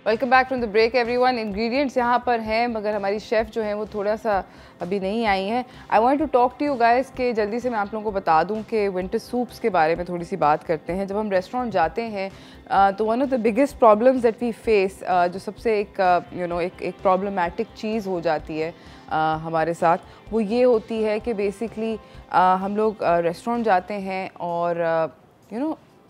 Welcome back from the break everyone. Ingredients यहाँ पर हैं मगर हमारी शेफ़ जो हैं वो थोड़ा सा अभी नहीं आई हैं। I want to talk to you guys कि जल्दी से मैं आप लोगों को बता दूँ कि विंटर सूप्स के बारे में थोड़ी सी बात करते हैं। जब हम रेस्टोरेंट जाते हैं तो one of the biggest problems that we face, जो सबसे एक प्रॉब्लमेटिक चीज़ हो जाती है हमारे साथ, वो ये होती है कि बेसिकली हम लोग रेस्टोरेंट जाते हैं और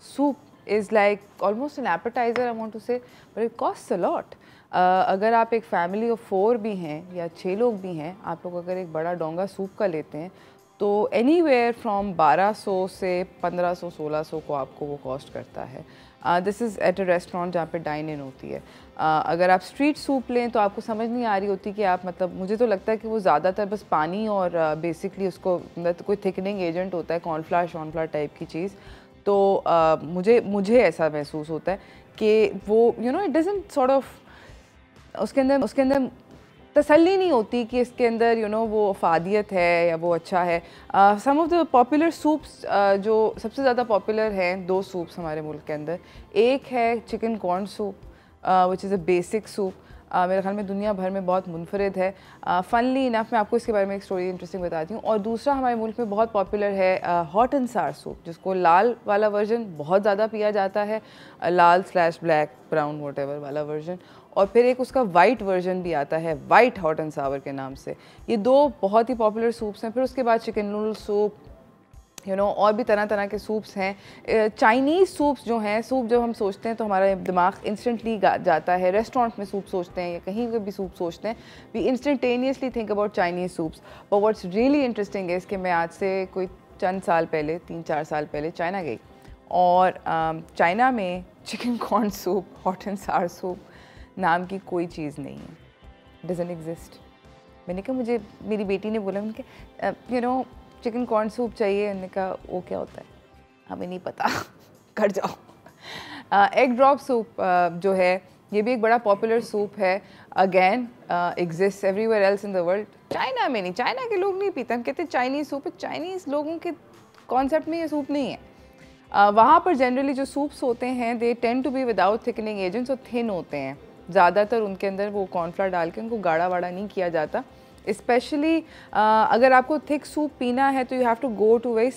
soup is like almost an appetizer, I want to say, but it costs a lot. अगर आप एक फैमिली ऑफ 4 भी हैं या 6 लोग भी हैं, आप लोग अगर एक बड़ा डोंगा सूप का लेते हैं तो anywhere from 1200 से 1500-1600 को आपको वो कॉस्ट करता है। This is at a restaurant जहाँ पे डाइन इन होती है। अगर आप स्ट्रीट सूप लें तो आपको समझ नहीं आ रही होती कि आप, मतलब मुझे तो लगता है कि वो ज़्यादातर बस पानी और बेसिकली उसको मतलब कोई थिकनिंग एजेंट होता है, कॉर्नफ्लावर टाइप की चीज़। तो मुझे ऐसा महसूस होता है कि वो इट डजंट सॉर्ट ऑफ, उसके अंदर तसल्ली नहीं होती कि इसके अंदर वो अफादियत है या वो अच्छा है। सम ऑफ द पॉपुलर सूप्स, जो सबसे ज़्यादा पॉपुलर हैं, 2 सूप्स हमारे मुल्क के अंदर। एक है chicken corn soup which is a basic soup, मेरे ख्याल में दुनिया भर में बहुत मुनफरिद है। फ़नली इनफ मैं आपको इसके बारे में एक स्टोरी इंटरेस्टिंग बताती हूँ। और दूसरा हमारे मुल्क में बहुत पॉपुलर है हॉट एंड सार सूप, जिसको लाल वाला वर्जन बहुत ज़्यादा पिया जाता है, लाल/ब्लैक ब्राउन वॉटेवर वाला वर्जन, और फिर एक उसका वाइट वर्जन भी आता है, वाइट हॉट एंड सावर के नाम से। ये 2 बहुत ही पॉपुलर सूप्स हैं। फिर उसके बाद चिकन नूडल सूप, और भी तरह तरह के सूप्स हैं। चाइनीज़ सूप्स जो हैं, सूप जब हम सोचते हैं तो हमारा दिमाग इंस्टेंटली जाता है, रेस्टोरेंट में सूप सोचते हैं या कहीं पे भी सूप सोचते हैं, we instantaneously think about Chinese soups. But what's really interesting है कि मैं आज से कोई चंद साल पहले, 3-4 साल पहले चाइना गई, और चाइना में chicken corn soup, hot and सार सूप नाम की कोई चीज़ नहीं है, डजंट एग्जिस्ट। मैंने कहा, मुझे मेरी बेटी ने बोला, उनके चिकन कॉर्न सूप चाहिए। उन्होंने कहा वो क्या होता है, हमें नहीं पता, कर जाओ। एग ड्रॉप सूप जो है, ये भी एक बड़ा पॉपुलर सूप है। Again exist everywhere else in the world, China में नहीं। चाइना के लोग नहीं पीते, हम कहते हैं चाइनीज़ सूप है, चाइनीज़ लोगों के कॉन्सेप्ट में ये सूप नहीं है। वहाँ पर जनरली जो सूप्स होते हैं, they tend to be without thickening agents, और थिन होते हैं ज़्यादातर। उनके अंदर वो कॉर्नफ्लावर डाल के उनको गाढ़ा वाड़ा नहीं किया जाता। स्पेशली अगर आपको थिक सूप पीना है तो you have to go to very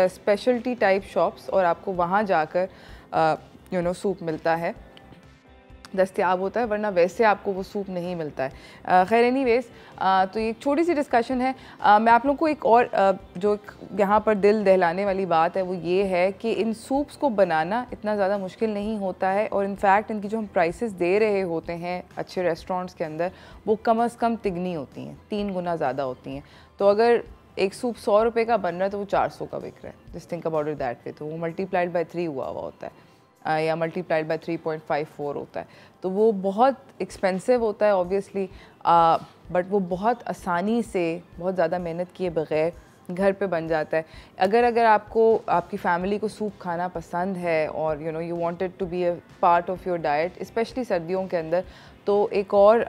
speciality type shops, और आपको वहाँ जाकर सूप मिलता है, दस्तयाब होता है, वरना वैसे आपको वो सूप नहीं मिलता है। खैर एनीवेज़, तो ये एक छोटी सी डिस्कशन है। मैं आप लोगों को एक और जो यहाँ पर दिल दहलाने वाली बात है वो ये है कि इन सूप्स को बनाना इतना ज़्यादा मुश्किल नहीं होता है, और इनफैक्ट इनकी जो हम प्राइसेस दे रहे होते हैं अच्छे रेस्टोरेंट्स के अंदर, वो कम अज़ कम तिगनी होती हैं, 3 गुना ज़्यादा होती हैं। तो अगर एक सूप 100 रुपये का बन रहा है तो वो 400 का बिक रहा है। Just think about it that way. तो वो मल्टीप्लाइड बाई 3 हुआ होता है, या मल्टीप्लाइड बाय 3.54 होता है। तो वो बहुत एक्सपेंसिव होता है ऑब्वियसली, बट वो बहुत आसानी से, बहुत ज़्यादा मेहनत किए बगैर घर पे बन जाता है। अगर आपको, आपकी फैमिली को सूप खाना पसंद है और you wanted to be a part of your diet, specially सर्दियों के अंदर, तो एक और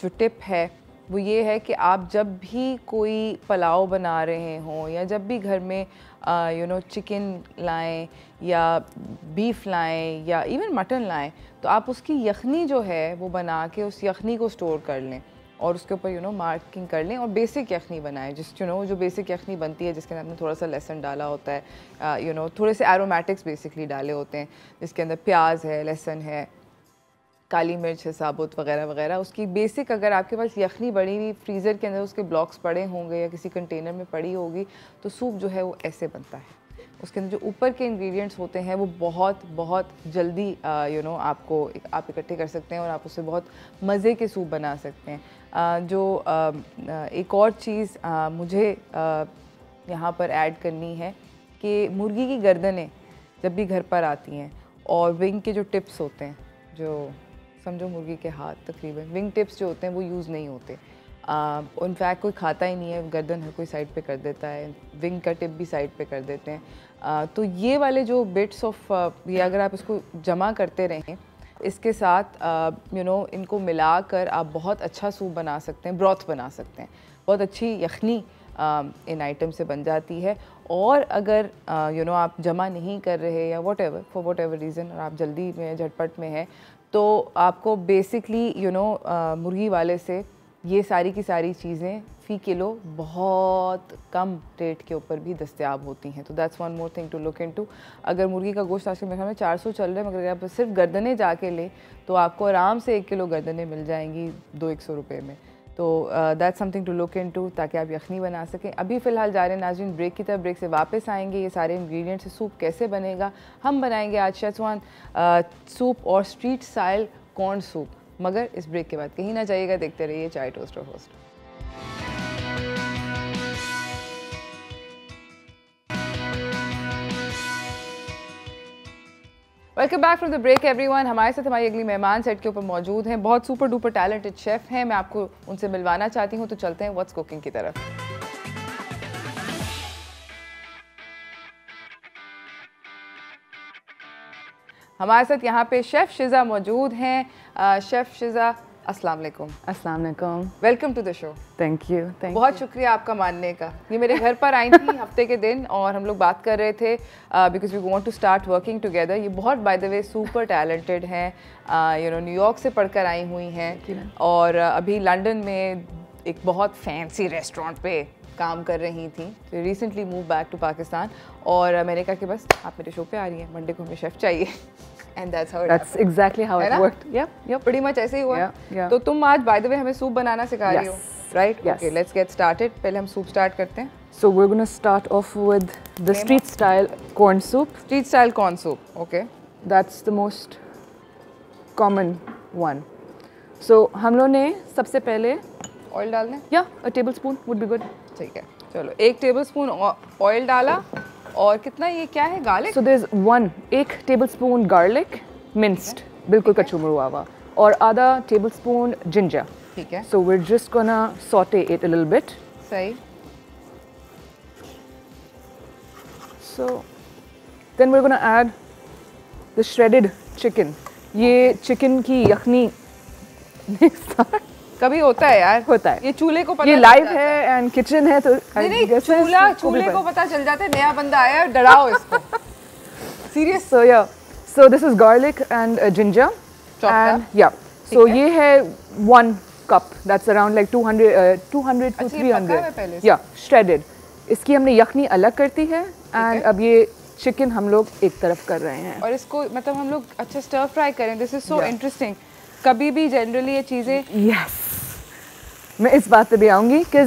जो टिप है वो ये है कि आप जब भी कोई पुलाव बना रहे हों, या जब भी घर में चिकन लाएं या बीफ लाएं या इवन मटन लाएं, तो आप उसकी यखनी जो है वो बना के उस यखनी को स्टोर कर लें और उसके ऊपर मार्किंग कर लें, और बेसिक यखनी बनाएं। जिस जो बेसिक यखनी बनती है, जिसके अंदर आपने थोड़ा सा लहसुन डाला होता है, थोड़े से एरोमेटिक्स बेसिकली डाले होते हैं, जिसके अंदर प्याज है, लहसुन है, काली मिर्च है साबुत, वगैरह वगैरह। उसकी बेसिक, अगर आपके पास यखनी बड़ी हुई फ्रीज़र के अंदर उसके ब्लॉक्स पड़े होंगे या किसी कंटेनर में पड़ी होगी, तो सूप जो है वो ऐसे बनता है। उसके अंदर जो ऊपर के इंग्रेडिएंट्स होते हैं वो बहुत जल्दी आप इकट्ठे कर सकते हैं, और आप उससे बहुत मज़े के सूप बना सकते हैं। एक और चीज़ मुझे यहाँ पर ऐड करनी है कि मुर्गी की गर्दनें जब भी घर पर आती हैं, और विंग के जो टिप्स होते हैं, जो समझो मुर्गी के हाथ, तकरीबन विंग टिप्स जो होते हैं वो यूज़ नहीं होते। इनफैक्ट कोई खाता ही नहीं है, गर्दन हर कोई साइड पे कर देता है, विंग का टिप भी साइड पे कर देते हैं। तो ये वाले जो बिट्स ऑफ, ये अगर आप इसको जमा करते रहें, इसके साथ इनको मिलाकर आप बहुत अच्छा सूप बना सकते हैं, ब्रॉथ बना सकते हैं, बहुत अच्छी यखनी इन आइटम से बन जाती है। और अगर आप जमा नहीं कर रहे या फॉर वट एवर रीज़न और आप जल्दी में झटपट में है, तो आपको बेसिकली मुर्गी वाले से ये सारी की सारी चीज़ें फ़ी किलो बहुत कम रेट के ऊपर भी दस्तयाब होती हैं। तो that's one more thing to look into. अगर मुर्गी का गोश्त आज के मेरे ख्याल में 400 चल रहा है, मगर अगर आप सिर्फ गर्दनें जाके लें तो आपको आराम से 1 किलो गर्दनें मिल जाएंगी 200-100 रुपये में। तो that's something to look into, ताकि आप यखनी बना सकें। अभी फ़िलहाल जा रहे हैं नाज़रीन ब्रेक की तरफ। ब्रेक से वापस आएंगे, ये सारे इंग्रेडिएंट्स से सूप कैसे बनेगा हम बनाएंगे आज शेज़वान सूप और स्ट्रीट स्टाइल कॉर्न सूप। मगर इस ब्रेक के बाद कहीं ना जाइएगा, देखते रहिए chai toaster host. Welcome back from the break everyone. हमारे साथ हमारी अगली मेहमान सेट के ऊपर मौजूद हैं, बहुत सुपर डुपर टैलेंटेड शेफ़ हैं। मैं आपको उनसे मिलवाना चाहती हूँ, तो चलते हैं व्हाट्स कुकिंग की तरफ। हमारे साथ यहाँ पे शेफ़ शिज़ा मौजूद हैं। शेफ़ शिज़ा, अस्सलाम वालेकुम। अस्सलाम वालेकुम। Welcome to the show. Thank you. बहुत शुक्रिया आपका मानने का। ये मेरे घर पर आई थी हफ्ते के दिन और हम लोग बात कर रहे थे because we want to start working together. ये बहुत by the way super talented हैं, न्यूयॉर्क से पढ़कर आई हुई हैं और अभी लंदन में एक बहुत फैंसी रेस्टोरेंट पे काम कर रही थी। तो recently move back to Pakistan और मैंने कहा कि बस आप मेरे शो पे आ रही हैं, मंडे को हमें शेफ़ चाहिए। And that's exactly how it worked. Yep. pretty much ऐसे ही हुआ। Yeah. तो तुम आज by the way हमें सूप बनाना सिखा रही हो, right? Yes. Okay, let's get started. पहले हम सूप स्टार्ट करते हैं। So we're gonna start off with the street style corn soup. Street style corn soup. Okay. That's the most common one. So हम लोग ने सबसे पहले ऑयल डालना है? a tablespoon would be good. ठीक है, चलो 1 टेबलस्पून ऑयल डाला। और कितना, ये क्या है, garlic? So there's 1 tablespoon garlic minced, बिल्कुल कचूमर हुआ हुआ, और आधा tablespoon ginger. ठीक है। So we're just gonna saute it a little bit. सही। So then we're gonna add the shredded chicken. ये चिकन की यखनी कभी होता है यार, होता है। ये चूल्हे को पता ये लाइव है एंड किचन है, तो नहीं चूल्हे को पता चल जाता है नया बंदा आया है, डराओ इसको। Serious. So this is garlic and ginger. And so ये है 1 cup. That's around like 200 to 300. Yeah, shredded. इसकी हमने यखनी अलग करती है and अब ये चिकन हम लोग एक तरफ कर रहे हैं। और इसको मतलब हम लोग अच्छा स्टर फ्राई करें। This is so interesting. कभी भी जनरली ये चीज़ें मैं इस बात पे भी आऊँगी कि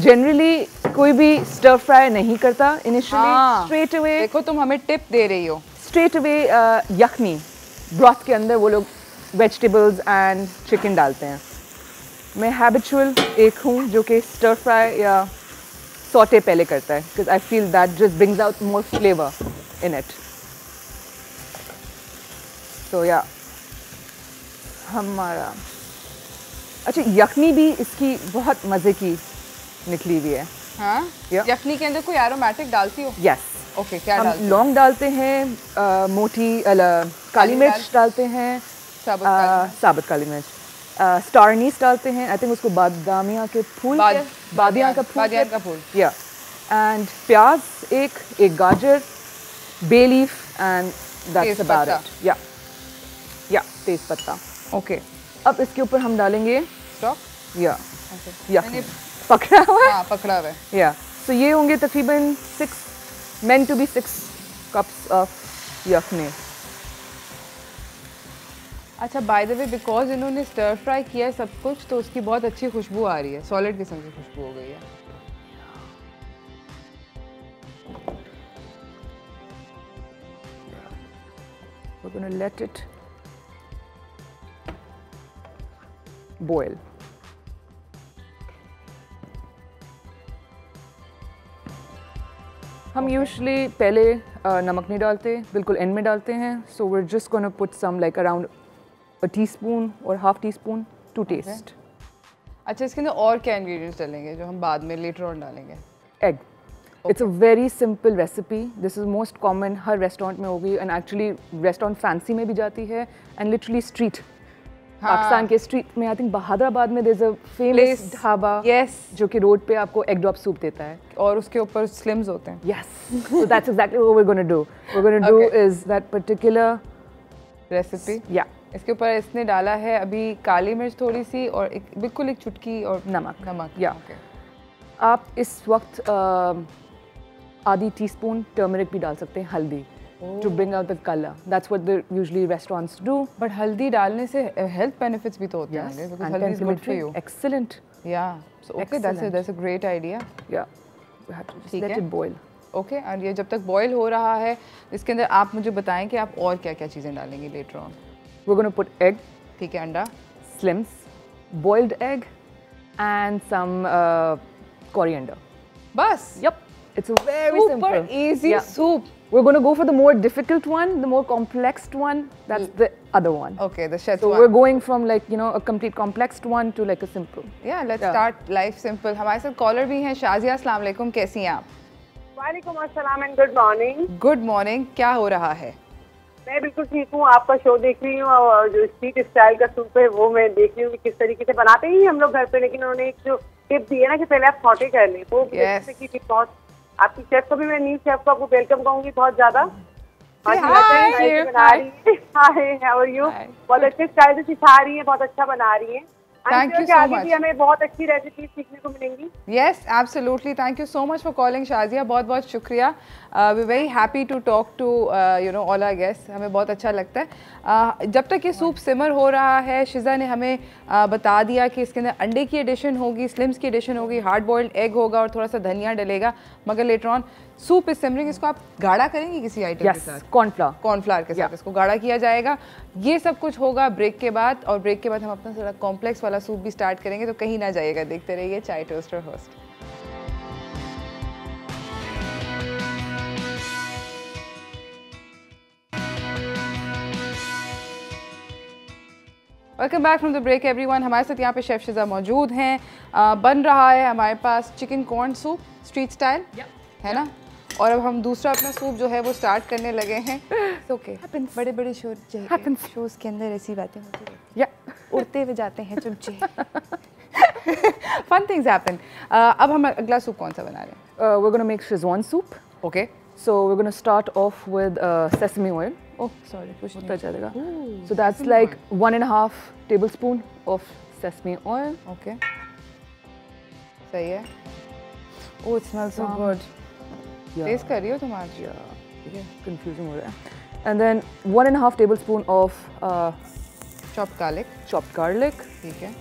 जनरली कोई भी स्टर फ्राई नहीं करता इनिशियली। स्ट्रेट अवे देखो तुम हमें टिप दे रही हो। स्ट्रेट अवे यखनी ब्रॉथ के अंदर वो लोग वेजिटेबल्स एंड चिकन डालते हैं। मैं हैबिचुअल एक हूँ जो कि स्टर फ्राई या सॉटे पहले करता है, because I feel that just brings out more flavour in it. So या हमारा अच्छा यखनी भी इसकी बहुत मज़े की निकली हुई है। हाँ? यखनी के अंदर कोई एरोमेटिक डालती हो? यस। ओके, क्या डालते हो? लौंग डालते हैं, मोटी काली मिर्च डालते हैं, साबुत काली मिर्च, स्टार अनीस डालते हैं, आई थिंक उसको बादियान का फूल या, एंड प्याज एक गाजर, bay leaf and that's about it. या तेज पत्ता। ओके, अब इसके ऊपर हम डालेंगे स्टॉक या पकड़ा हुआ है। हाँ, पकड़ा हुआ है। या सो ये होंगे तकरीबन 6 cups ऑफ यखनी। अच्छा, बाय द वे बिकॉज इन्होंने स्टर फ्राई किया है सब कुछ, तो उसकी बहुत अच्छी खुशबू आ रही है, सॉलिड किस्म की खुशबू हो गई है। We're going to let it boil. हम यूजुअली पहले नमक नहीं डालते, बिल्कुल एंड में डालते हैं। सो we're just going to put some like around a teaspoon or half teaspoon to taste. अच्छा, इसके अंदर और क्या इंग्रेडिएंट्स डालेंगे जो हम बाद में लेटर ऑन डालेंगे? Egg. It's a very simple recipe. This is most common, her restaurant में होगी, and actually रेस्टोरेंट फैंसी में भी जाती है, and literally street पाकिस्तान के स्ट्रीट में, आई थिंक हैदराबाद में there is a famous dhaba जो कि रोड पे आपको एग ड्रॉप सूप देता है और उसके ऊपर स्लिम्स होते हैं. Yes, so that's exactly what we are gonna do. We are gonna do is that particular recipe. या इसके ऊपर इसने डाला है अभी काली मिर्च थोड़ी सी और बिल्कुल एक चुटकी और नमक. या आप इस वक्त आधी टीस्पून टर्मरिक भी डाल सकते हैं, हल्दी, to bring out the color. That's what the usually restaurants do. But हल्दी डालने से health benefits भी तो होते हैं, because haldi is good for you. Excellent. Yeah. So okay, that's a great idea. Yeah. We have to just let it boil. Okay. और ये जब तक boil हो रहा है, इसके अंदर आप मुझे बताएं कि आप और क्या-क्या चीजें डालेंगे later on. We're going to put egg. ठीक है, अंडा. Slims, boiled egg, and some coriander. बस. Yep. It's a very simple. Super easy soup. We're going to go for the more difficult one, the more complex one. That's the other one. Okay, the Szechuan. So we're going from like, you know, a complete complex one to like a simple. Yeah, let's start life simple. हमारे साथ collar भी हैं. शाजिया, अस्सलाम वालेकुम, कैसी हैं आप? वालेकुम अस्सलाम and good morning. Good morning. क्या हो रहा है? मैं बिल्कुल ठीक हूँ. आपका शो देख रही हूँ और जो स्ट्रीट स्टाइल का सूप है वो मैं देख रही हूँ कि किस तरीके से बनाते ही हम लोग घर पे, लेकिन उन्होंने एक जो टिप दी है ना कि पहले आप सौटे कर लें, वो की टिप बहुत. आपकी शेफ को भी मैं न्यू शेफ को आपको वेलकम कहूँगी बहुत ज्यादा. बना रही है. हाय, हाउ आर यू? बहुत अच्छे स्टाइल से सिखा रही है, बहुत अच्छा बना रही है. Thank you so much. हमें बहुत अच्छी रेसिपी सीखने को मिलेंगी. Yes, absolutely. Thank you so much for calling, Shazia. बहुत शुक्रिया. We're very happy to talk to all our guests. हमें बहुत अच्छा लगता है. जब तक ये सूप सिमर हो रहा है, शिजा ने हमें बता दिया कि इसके अंदर अंडे की एडिशन होगी, स्लिम्स की एडिशन होगी, हार्ड बॉइल्ड एग होगा और थोड़ा सा धनिया डलेगा. मगर later on soup is simmering. इसको आप गाढ़ा करेंगे किसी आइटम के साथ? कॉर्नफ्लावर के साथ इसको गाढ़ा किया जाएगा. ये सब कुछ होगा ब्रेक के बाद, और ब्रेक के बाद हम अपना थोड़ा कॉम्प्लेक्स वाला सूप भी स्टार्ट करेंगे. तो कहीं ना जाइएगा, देखते रहिए chai toaster host. Welcome back from the break everyone. हमारे साथ यहाँ पे शेफ शिजा मौजूद हैं. बन रहा है हमारे पास chicken corn soup street style, है ना? और अब हम दूसरा अपना सूप जो है वो स्टार्ट करने लगे हैं. ओके, बड़े शोज के अंदर ऐसी बातें होती हैं, उड़ते हुए जाते हैं चमचे. Fun things happen. अब हम अगला सूप कौन सा बना रहे हैं? We're going to make Szechuan soup. Okay. So we're going to start off with sesame oil. Oh, sorry. So that's like 1.5 tablespoon of sesame oil. Okay. सही है. Oh, it smells so good. Taste कर रही हो तुम आज? Confusing हो रहा है. And then 1.5 tablespoon of chopped garlic. ठीक है.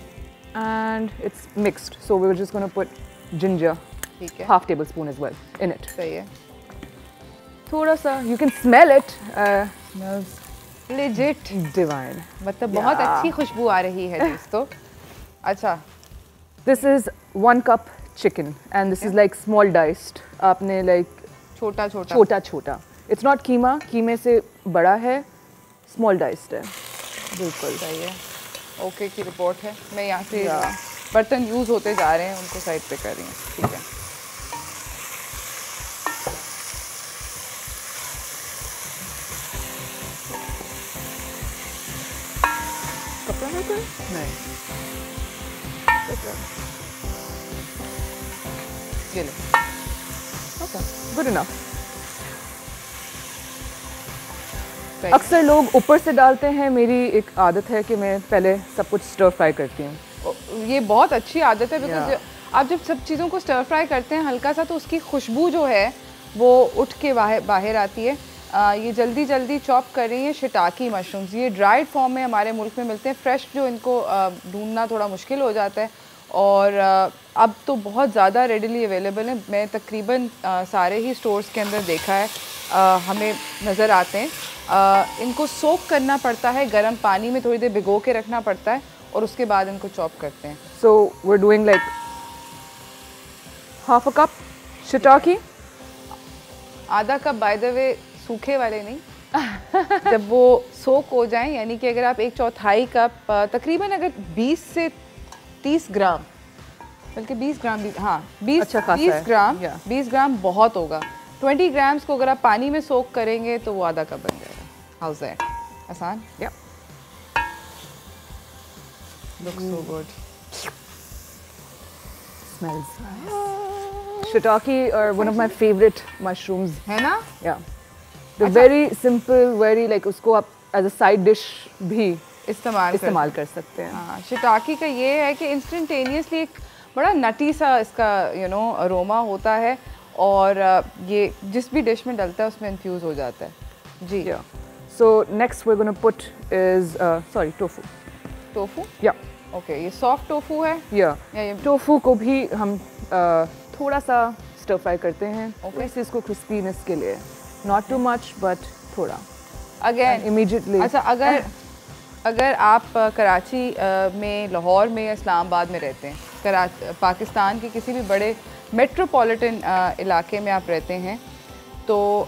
And it's mixed. So we're just going to put ginger. ठीक है. Half tablespoon as well in it. सही है. थोड़ा सा, you can smell it. Smells legit. Divine. मतलब बहुत अच्छी खुशबू आ रही है दोस्तों. अच्छा. This is 1 cup chicken and this is like small diced. आपने like छोटा. It's not कीमा, कीमे से बड़ा है, small diced है. बिल्कुल सही है. ओके की रिपोर्ट है. मैं यहाँ से बर्तन यूज़ होते जा रहे हैं, उनको साइड पे कर रही हूँ. ठीक है. कपड़ा है कोई? नहीं. ये ले. Okay, good enough. अक्सर लोग ऊपर से डालते हैं. मेरी एक आदत है कि मैं पहले सब कुछ स्टर फ्राई करती हूँ. ये बहुत अच्छी आदत है, बिकॉज आप जब सब चीज़ों को स्टर फ्राई करते हैं हल्का सा, तो उसकी खुशबू जो है वो उठ के बाहर आती है. ये जल्दी चॉप कर रही हैं शिटाकी मशरूम्स. ये ड्राइड फॉर्म में हमारे मुल्क में मिलते हैं. फ्रेश जो इनको ढूंढना थोड़ा मुश्किल हो जाता है, और अब तो बहुत ज़्यादा रेडिली अवेलेबल है. मैं तकरीबन सारे ही स्टोर्स के अंदर देखा है, हमें नज़र आते हैं. इनको सोक करना पड़ता है गर्म पानी में, थोड़ी देर भिगो के रखना पड़ता है, और उसके बाद इनको चॉप करते हैं. So we're doing like half a cup shiitake. आधा कप बाय द वे सूखे वाले नहीं. जब वो सोक हो जाएं, यानी कि अगर आप 1/4 कप, तकरीबन अगर 20 से 30 ग्राम, बल्कि 20 ग्राम भी, हाँ 20 ग्राम बहुत होगा. 20 ग्राम्स को अगर आप पानी में सोक करेंगे तो वो आधा कप बन जाएगा. House that? आसान? या. Looks so good. Smells nice. Shiitake are one of my favorite mushrooms. है ना? Yeah. They're very simple, very like उसको आप as a side dish भी इस्तेमाल कर सकते हैं। हाँ, शिताकी का ये है कि इंस्टेंटेनियसली एक बड़ा नटी सा इसका अरोमा होता है और ये जिस भी डिश में डलता है उसमें इन्फ्यूज़ हो जाता है जी। So next we're going to put is tofu. Tofu? Okay ये सॉफ्ट टोफू है? टोफू को भी हम थोड़ा सा स्टर फ्राई करते हैं वैसे इसको क्रिस्पीनेस के लिए, नॉट टू मच बट थोड़ा। अगेन इमीडिएटली अच्छा, अगर आप कराची में, लाहौर में या इस्लामाबाद में रहते हैं, पाकिस्तान के किसी भी बड़े मेट्रोपॉलिटन इलाके में आप रहते हैं तो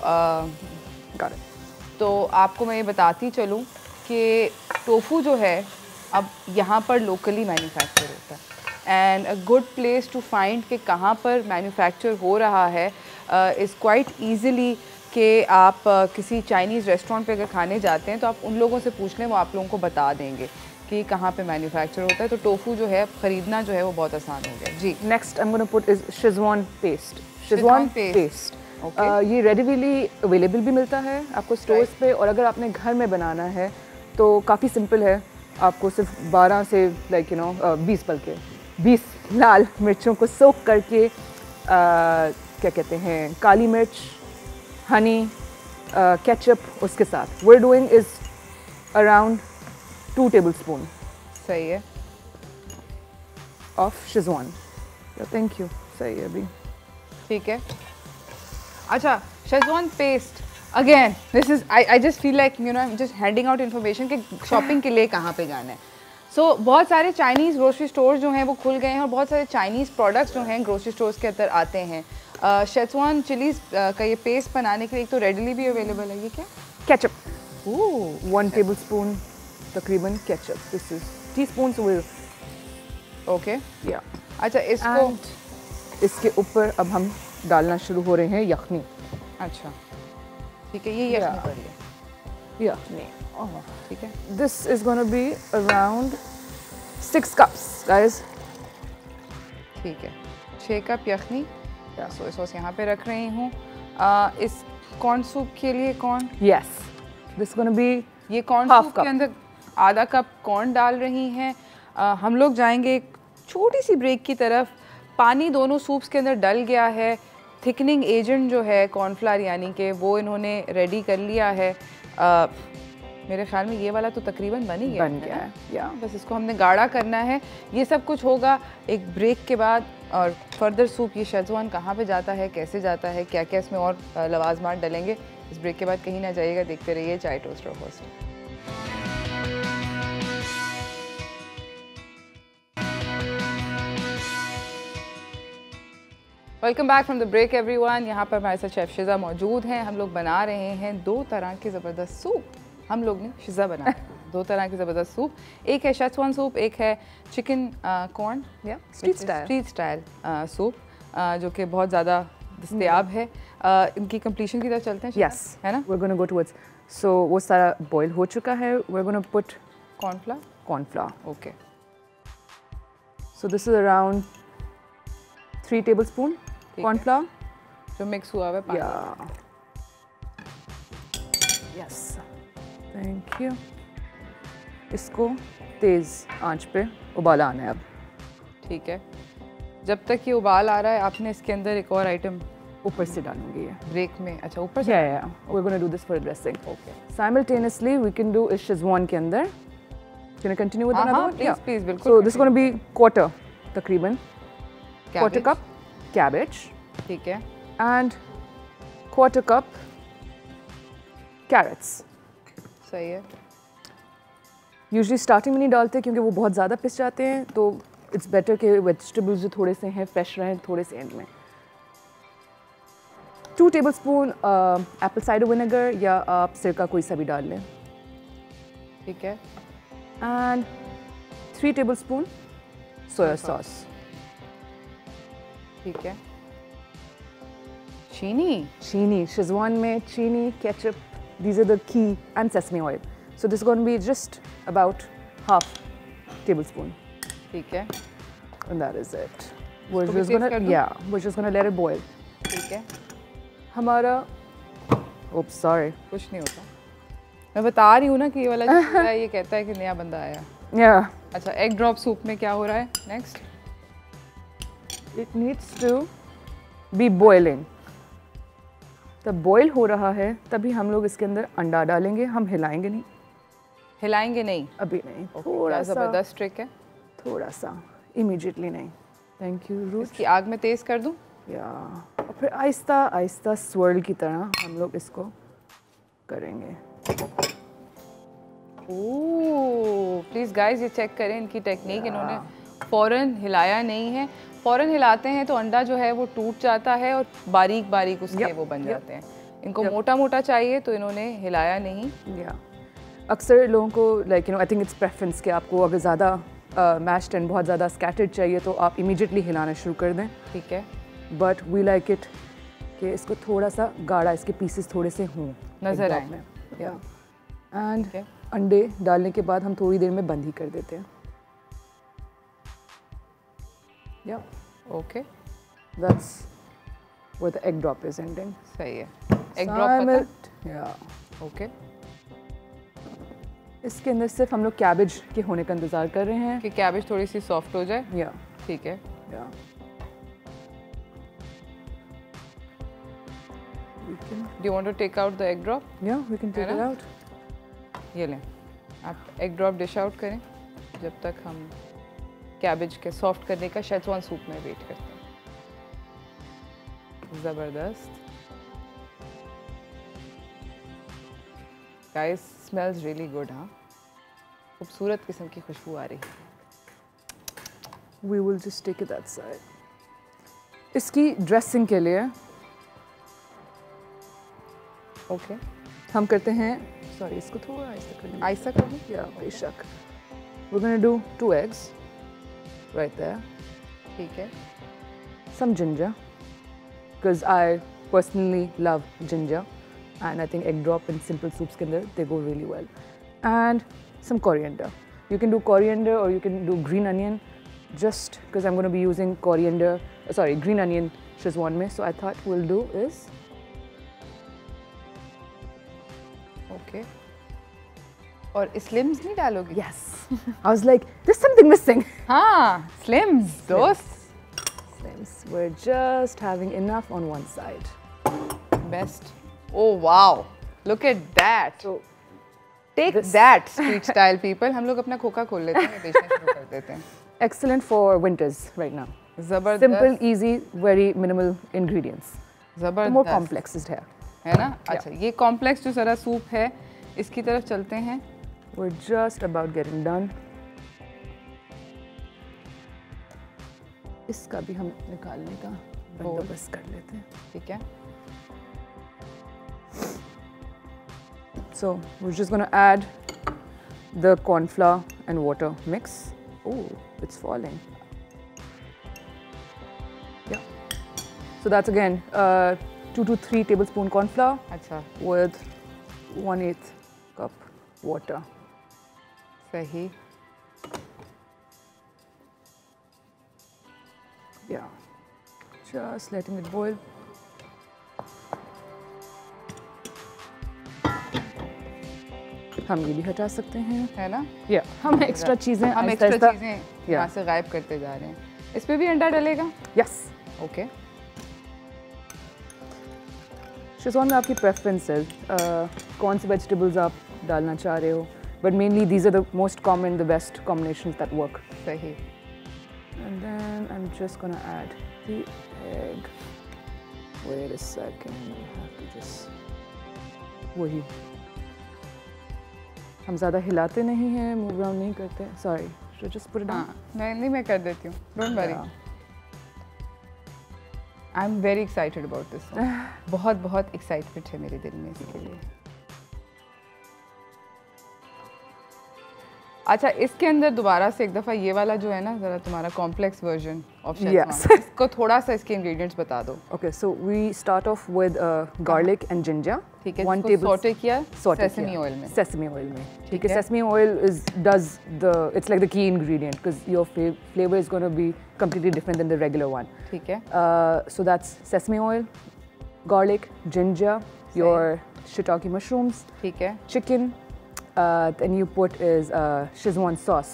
आपको मैं ये बताती चलूँ कि टोफू जो है अब यहाँ पर लोकली मैन्युफैक्चर होता है and a good place to find कि कहाँ पर मैन्युफैक्चर हो रहा है इज़ क्वाइट ईज़िली कि आप किसी चाइनीज़ रेस्टोरेंट पे अगर खाने जाते हैं तो आप उन लोगों से पूछ लें, वो आप लोगों को बता देंगे कि कहाँ पे मैन्युफैक्चर होता है। तो टोफू जो है ख़रीदना जो है वो बहुत आसान हो गया जी। Next I'm gonna put is Schezwan paste. Schezwan paste ये रेडीली अवेलेबल भी मिलता है आपको स्टोर्स पे, और अगर आपने घर में बनाना है तो काफ़ी सिंपल है। आपको सिर्फ 12 से 20 लाल मिर्चों को सोक करके क्या कहते हैं, काली मिर्च, हनी, केचप उसके साथ we're doing is around 2 tablespoon सही है of शेज़वान। थैंक यू, सही है अभी, ठीक है। अच्छा, schezwan paste again this is I just feel like I am just handing out information कि शॉपिंग के लिए कहाँ पे जाना है। सो बहुत सारे चाइनीज़ ग्रोसरी स्टोर्स जो हैं वो खुल गए हैं और बहुत सारे चाइनीज़ प्रोडक्ट्स जो हैं ग्रोसरी स्टोर्स के अंदर आते हैं। शेज़वान चिलीज़ का ये पेस्ट बनाने के लिए एक तो रेडीली भी अवेलेबल है, ये क्या? केचप, 1 tablespoon तकरीबन ketchup, this is teaspoon will okay या। अच्छा, इसके ऊपर अब हम डालना शुरू हो रहे हैं यखनी। अच्छा ठीक है, ये यखनी कर लिया, यखनी ठीक है। This is gonna be around 6 cups guys, ठीक है। 6 कप यखनी, सोया सॉस यहाँ पे रख रही हूँ। इस कॉर्न सूप के लिए corn, yes this gonna be, ये कॉर्न सूप के अंदर आधा कप कॉर्न डाल रही हैं। हम लोग जाएंगे एक छोटी सी ब्रेक की तरफ। पानी दोनों सूप्स के अंदर डल गया है, थिकनिंग एजेंट जो है कॉर्नफ्लावर यानी कि वो इन्होंने रेडी कर लिया है। मेरे ख्याल में ये वाला तो तकरीबन बन ही गया है या बस इसको हमने गाढ़ा करना है। ये सब कुछ होगा एक ब्रेक के बाद। और फर्दर सूप ये शेज़वान कहाँ पे जाता है, कैसे जाता है, क्या क्या इसमें और लवाजमात डलेंगे, इस ब्रेक के बाद कहीं ना जाइएगा, देखते रहिए chai toaster first. Welcome back from the break everyone. यहाँ पर हमारे साथ शेफ़ शिज़ा मौजूद हैं। हम लोग बना रहे हैं 2 तरह के ज़बरदस्त सूप। हम लोग ने शिज़ा बनाया 2 तरह के ज़बरदस्त सूप, एक है शेज़वान सूप, एक है चिकन कॉर्न या स्ट्रीट स्टाइल सूप जो कि बहुत ज़्यादा दस्तयाब है। इनकी कंप्लीशन की तरफ चलते हैं। यस, है ना, we're going to go towards, so वो सारा बॉईल हो चुका है। we're going to put cornflour, okay. so this is around 3 tablespoon cornflour जो मिक्स हुआ है पानी। Yes, thank you. इसको तेज़ आंच पे उबाला आना है अब, ठीक है। जब तक ये उबाल आ रहा है आपने इसके अंदर एक और आइटम ऊपर से डालूंगी ये ब्रेक में। अच्छा, ऊपर से? या we're going to do this for dressing. Okay. Simultaneously we can do is schezwan के अंदर। Can I continue with another one? Please, please, बिल्कुल। So this is going to be quarter तकरीबन, quarter cup cabbage, ठीक है, and quarter cup carrots. सही है। Usually starting में नहीं डालते क्योंकि वो बहुत ज़्यादा पिस जाते हैं, तो इट्स बेटर कि वेजिटेबल्स जो थोड़े से हैं फ्रेश रहें थोड़े से एंड में। 2 tablespoon एप्पल साइडर विनेगर या आप सिरका कोई सा भी डाल लें, ठीक है। एंड 3 tablespoon सोया सॉस, ठीक है। चीनी शेज़वान में चीनी, ketchup, these are the key, and sesame oil. So this is going to be just about half tablespoon. ठीक है. And that is it. We're just gonna let it boil. ठीक है. हमारा oops sorry. कुछ नहीं होता. मैं बता रही हूँ ना कि ये वाला जो है ये कहता है कि नया बंदा आया. Yeah. अच्छा, एग ड्रॉप सूप में क्या हो रहा है next? It needs to be boiling. तब बॉईल हो रहा है तभी हम लोग इसके अंदर अंडा डालेंगे. हम हिलाएंगे नहीं. हिलाएंगे नहीं? अभी नहीं. थोड़ा ज़बरदस्त ट्रिक है. थोड़ा सा. इमीडिएटली नहीं. थैंक यू रूट. इसकी आग में तेज़ कर दूँ? या और फिर आहिस्ता आहिस्ता स्वर्ल की तरह हम लोग इसको करेंगे. ओह प्लीज़ गाइस ये चेक करें इनकी टेक्निक. इन्होंने फ़ौरन हिलाया नहीं है. फ़ौरन हिलाते हैं तो अंडा जो है वो टूट जाता है और बारीक बारीक उसके वो बन जाते हैं. इनको मोटा मोटा चाहिए तो इन्होंने हिलाया नहीं. अक्सर लोगों को like I think it's preference कि आपको अगर ज़्यादा मैश्ड एंड बहुत ज़्यादा स्कैटर्ड चाहिए तो आप इमीडिएटली हिलाना शुरू कर दें. ठीक है. बट वी लाइक इट कि इसको थोड़ा सा गाढ़ा, इसके पीसेस थोड़े से हों नज़र आए. एंड अंडे डालने के बाद हम थोड़ी देर में बंद ही कर देते हैं. Okay. That's where the egg drop is ending. सही है. एग ड्रॉप पता? ओके. इसके अंदर सिर्फ हम लोग कैबेज के होने का इंतज़ार कर रहे हैं कि कैबेज थोड़ी सी सॉफ्ट हो जाए. या ठीक है. Do you want to take out the egg drop? Yeah, we can take it out. ये लें. आप एग ड्रॉप डिश आउट करें जब तक हम कैबेज के सॉफ्ट करने का शेज़वान सूप में वेट करते हैं. ज़बरदस्त. Guys smells really good. हाँ, खूबसूरत किस्म की खुशबू आ रही है. We will just take it that side. इसकी ड्रेसिंग के लिए ओके हम करते हैं. सॉरी, इसको थोड़ा आहिस्ता कर दूँ. या बेशक. We're gonna do 2 eggs right there. ठीक है. Some ginger because I personally love ginger and I think egg drop and simple soups के अंदर they go really well. And some coriander. You can do coriander or you can do green onion. Just because I'm going to be using green onion Szechuan mein, so I thought we'll do is okay. और Slims नहीं डालोगे? Yes. I was like, there's something missing. हाँ, Slims दोस्त. Slims. We're just having enough on one side. Best. Oh wow! Look at that. So, take that, street style people. हम लोग अपना खोखा खोल लेते हैं, बेचना शुरू कर देते हैं. Excellent for winters right now. ज़बरदस्त. Simple, easy, very minimal ingredients. ज़बरदस्त. More complex is here. है ना? अच्छा, ये complex जो सारा सूप है, इसकी तरफ चलते हैं. We're just about getting done. इसका भी हम निकालने का बंदोबस्त कर लेते हैं. ठीक है. So we're just going to add the corn flour and water mix. Oh, it's falling. Yeah. So that's again 2 to 3 tablespoon corn flour. अच्छा. With 1/8 cup water. सही. Yeah. Just letting it boil. हम ये भी हटा सकते हैं, है ना? या हम एक्स्ट्रा चीज़ें यहाँ से गायब करते जा रहे हैं. इस पे भी अंडा डलेगा? यस. ओके. शेज़वान में आपकी प्रेफरेंस है, कौन से वेजिटेबल्स आप डालना चाह रहे हो, but mainly these are the most common, the best combinations that work. सही. And then I'm just gonna add the egg. Wait a second, we have to just वही. हम ज़्यादा हिलाते नहीं हैं, मूव अराउंड नहीं करते. Sorry, should just put it down. मैं कर देती हूँ, don't worry. I am very excited about this. बहुत बहुत एक्साइटमेंट है मेरे दिल में इसके लिए. अच्छा, इसके अंदर दोबारा से एक दफ़ा ये वाला जो है ना, ज़रा तुम्हारा कॉम्प्लेक्स वर्जन ऑफ Yes. इसको थोड़ा सा इसके इंग्रेडिएंट्स बता दो। Okay, so we start off with garlic and ginger. ठीक है, 1 इसको सॉटे किया sauté सेसमी किया. ऑयल में। Sesame oil में. ठीक है, है। sesame oil it's like the key ingredient because your flavor is going to be completely different than the regular one. ठीक है, So that's sesame oil, garlic, ginger, your shiitake mushrooms, ठीक है, chicken. Then you put is Szechuan sauce.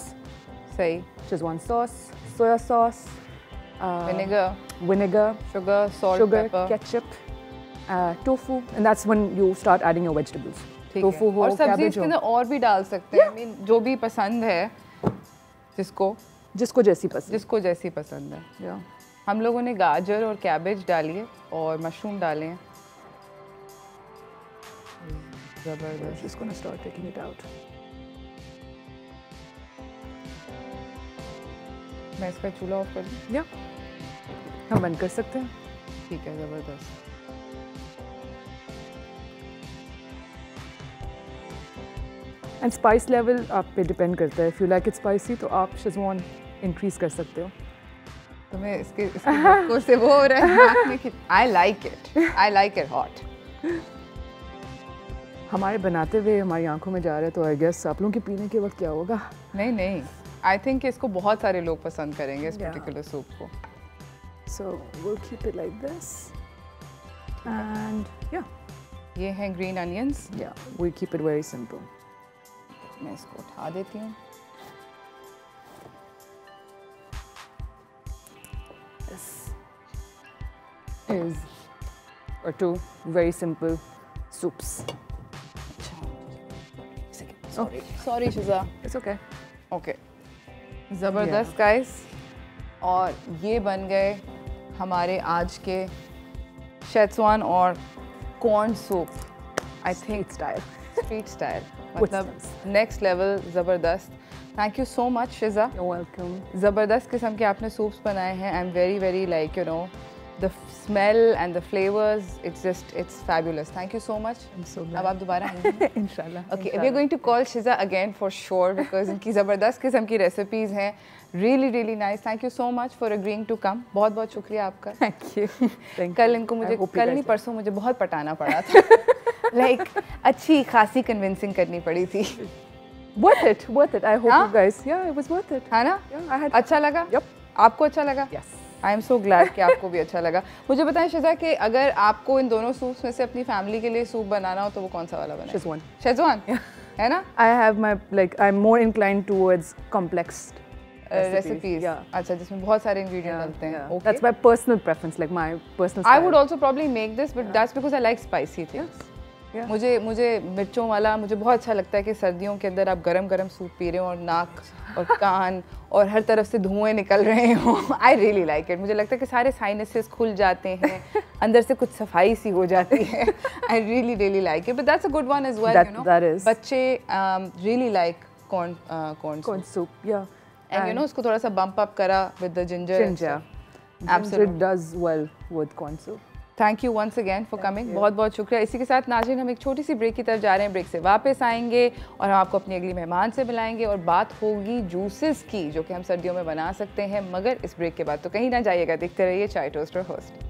सही। Szechuan sauce, soya sauce, vinegar, sugar, salt, sugar, paper. ketchup, tofu, and that's when you start adding your vegetables. ठीक Tofu है। हो, और सब्जी cabbage इसके हो, अंदर और भी डाल सकते हैं। I mean, जो भी पसंद है, जिसको जैसी पसंद. जिसको जैसी पसंद है। Yeah. हम लोगों ने गाजर और कैबेज डाली है और मशरूम डाले हैं। We're just gonna start taking it out. मैं इसका चूल्हा ऑफ कर दूँ? Yeah. हम बंद कर सकते हैं. ठीक है, ज़बरदस्त। And spice level आप पे depend करता है. If you like it spicy तो आप Szechuan increase कर सकते हो. तुम्हें इसके बक्कों से वो हो रहा है नाक में कि I like it hot। हमारे बनाते हुए हमारी आंखों में जा रहा है तो आई गेस आप लोगों के पीने के वक्त क्या होगा. नहीं, आई थिंक इसको बहुत सारे लोग पसंद करेंगे इस Yeah. पर्टिकुलर सूप को। So we'll keep it like this. And yeah, ये हैं green onions. we keep it very simple. मैं इसको उठा देती हूँ। This is or two very simple soups. Sorry शिजा। It's okay. Okay, ज़बरदस्त गाइस। और ये बन गए हमारे आज के शेज़वान और corn soup. I think street style मतलब नेक्स्ट लेवल ज़बरदस्त। Thank you so much शिजा। You're welcome. ज़बरदस्त किस्म के आपने सूप्स बनाए हैं। I am very very like you know the smell and the flavours, it's fabulous. Thank you so much. अब आप दोबारा आएंगे Inshallah. Okay, we are going to call Shiza again for sure because इनकी ज़बरदस्त किस्म की रेसिपीज़ हैं। really nice. Thank you so much for agreeing to come. बहुत शुक्रिया आपका। Thank you. Thank कल you. इनको I मुझे hope you कल guys नहीं like- परसों मुझे बहुत पटाना पड़ा था। like अच्छी खासी कन्विंसिंग करनी पड़ी थी। Worth it. I hope हाँ? you guys. Yeah, it was worth it. है ना? Yeah, I had. अच्छा लगा? Yep. आपको अच्छा लगा? Yes. I am so glad कि आपको भी अच्छा लगा। मुझे बताएं शिजा कि अगर आपको इन दोनों सूप्स में से अपनी फैमिली के लिए सूप बनाना हो तो वो कौन सा वाला बनाए? Szechuan. शेज़वान है ना? I have my I'm more inclined towards complex recipes. Yeah. अच्छा, जिसमें बहुत सारे इंग्रेडिएंट डलते हैं। Okay. That's my personal preference, like my personal. I style. would also probably make this, but that's because I like spicy things. Yeah. मुझे मिर्चों वाला मुझे बहुत अच्छा लगता है कि सर्दियों के अंदर आप गरम सूप पी रहे हो और नाक और कान और हर तरफ से धुएं निकल रहे हो। I really like it. मुझे लगता है कि सारे साइनसेस खुल जाते हैं, अंदर से कुछ सफाई सी हो जाती है। I really like it, but that's a good one as well. That is. बच्चे really like corn soup. Yeah. and you know उसको थोड़ा सा bump up करा with the ginger. Ginger. Absolutely. Ginger does well with corn soup. Thank you once again for coming. बहुत शुक्रिया। इसी के साथ नाज़रीन हम एक छोटी सी ब्रेक की तरफ जा रहे हैं। ब्रेक से वापस आएंगे और हम आपको अपनी अगली मेहमान से मिलाएंगे और बात होगी जूसेस की जो कि हम सर्दियों में बना सकते हैं, मगर इस ब्रेक के बाद। तो कहीं ना जाइएगा, देखते रहिए chai toaster host.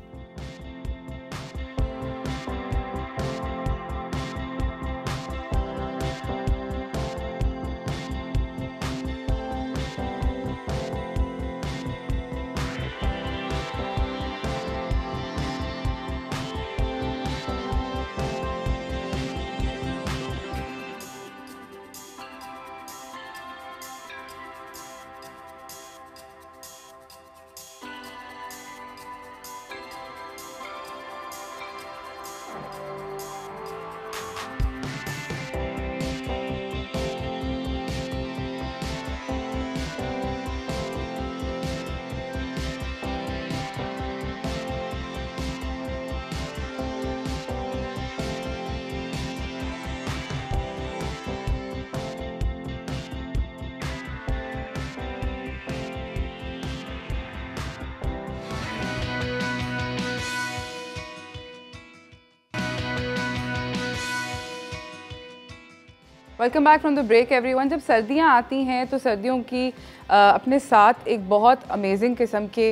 Welcome back from the break everyone. जब सर्दियाँ आती हैं तो सर्दियों की अपने साथ एक बहुत अमेजिंग किस्म के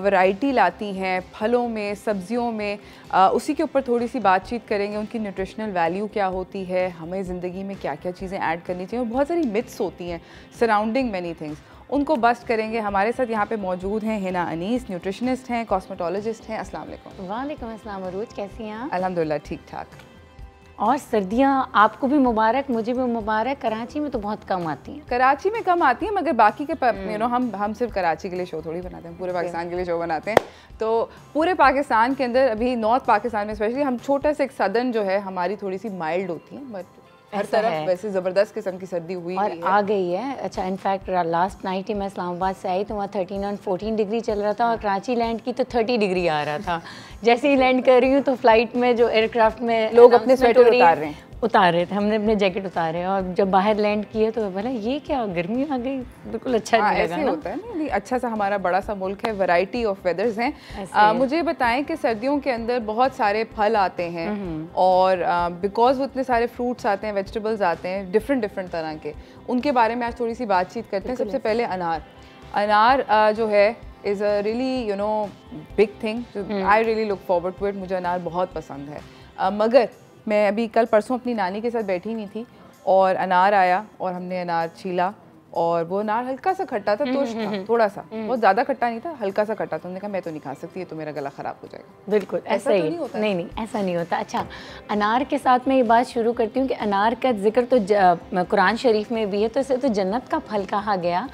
वैरायटी लाती हैं फलों में, सब्जियों में। उसी के ऊपर थोड़ी सी बातचीत करेंगे, उनकी न्यूट्रिशनल वैल्यू क्या होती है, हमें ज़िंदगी में क्या क्या चीज़ें ऐड करनी चाहिए, और बहुत सारी मिथ्स होती हैं सराउंडिंग मैनी थिंग्स, उनको बस्ट करेंगे। हमारे साथ यहाँ पे मौजूद हैं हिना अनीस, न्यूट्रिशनिस्ट हैं, कॉस्मेटोलॉजिस्ट हैं। अस्सलाम वालेकुम। वालेकुम अस्सलाम अरूज, कैसी हैं आप? अल्हम्दुलिल्लाह ठीक ठाक। और सर्दियाँ आपको भी मुबारक, मुझे भी मुबारक। कराची में तो बहुत कम आती हैं। कराची में कम आती हैं, मगर बाकी के हम सिर्फ कराची के लिए शो थोड़ी बनाते हैं, पूरे पाकिस्तान के लिए शो बनाते हैं। तो पूरे पाकिस्तान के अंदर अभी नॉर्थ पाकिस्तान में स्पेशली हम छोटा सा एक सदर्न जो है हमारी थोड़ी सी माइल्ड होती है, बट हर तरफ वैसे ज़बरदस्त किस्म की सर्दी हुई और है। आ गई है। अच्छा, इनफैक्ट लास्ट नाइट ही मैं इस्लामाबाद से आई तो वहाँ 13 और 14 डिग्री चल रहा था, और कराची लैंड की तो 30 डिग्री आ रहा था। जैसे ही लैंड कर रही हूँ तो फ्लाइट में जो एयरक्राफ्ट में लोग अपने स्वेटर उतार रहे थे, हमने अपने जैकेट उतारे, और जब बाहर लैंड किए तो बोला ये क्या गर्मी आ गई, बिल्कुल अच्छा नहीं लगा ना। होता है ना, अच्छा सा हमारा बड़ा सा मुल्क है, वैरायटी ऑफ वेदर्स हैं। मुझे बताएं कि सर्दियों के अंदर बहुत सारे फल आते हैं, और बिकॉज वो इतने सारे फ्रूट्स आते हैं, वेजिटेबल्स आते हैं डिफरेंट तरह के, उनके बारे में आज थोड़ी सी बातचीत करते हैं। सबसे पहले अनार जो है is a really big thing. I really look forward to it. मुझे अनार बहुत पसंद है, मगर मैं अभी कल परसों अपनी नानी के साथ बैठी हुई थी और अनार आया और हमने अनार छीला, और वो अनार हल्का सा खट्टा था, तुर्श था, थोड़ा सा, बहुत ज़्यादा खट्टा नहीं था, हल्का सा खट्टा था। उन्होंने कहा मैं तो नहीं खा सकती, ये तो मेरा गला ख़राब हो जाएगा। बिल्कुल ऐसा ही होता है। नहीं, ऐसा नहीं होता। अच्छा, अनार के साथ मैं ये बात शुरू करती हूँ कि अनार का जिक्र तो कुरान शरीफ में भी है, तो इसे तो जन्नत का फल कहा गया।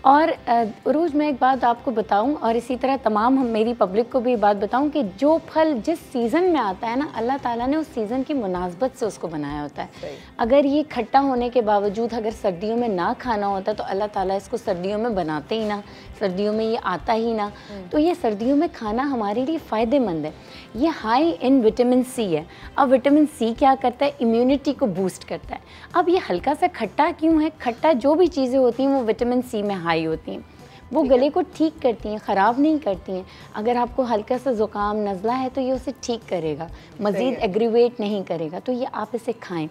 और रोज़ मैं एक बात आपको बताऊं, और इसी तरह तमाम मेरी पब्लिक को भी ये बात बताऊं कि जो फल जिस सीज़न में आता है ना, अल्लाह ताला ने उस सीज़न की मुनासबत से उसको बनाया होता है। अगर ये खट्टा होने के बावजूद अगर सर्दियों में ना खाना होता तो अल्लाह ताला इसको सर्दियों में बनाते ही ना, सर्दियों में ये आता ही ना। तो ये सर्दियों में खाना हमारे लिए फ़ायदेमंद है। ये हाई इन विटामिन सी है। अब विटामिन सी क्या करता है? इम्यूनिटी को बूस्ट करता है। अब ये हल्का सा खट्टा क्यों है? खट्टा जो भी चीज़ें होती हैं वो विटामिन सी में हाई होती हैं, वो गले को ठीक करती हैं, ख़राब नहीं करती हैं। अगर आपको हल्का सा ज़ुकाम नज़ला है तो ये उसे ठीक करेगा, मज़ीद एग्रीवेट नहीं करेगा। तो ये आप इसे खाएं।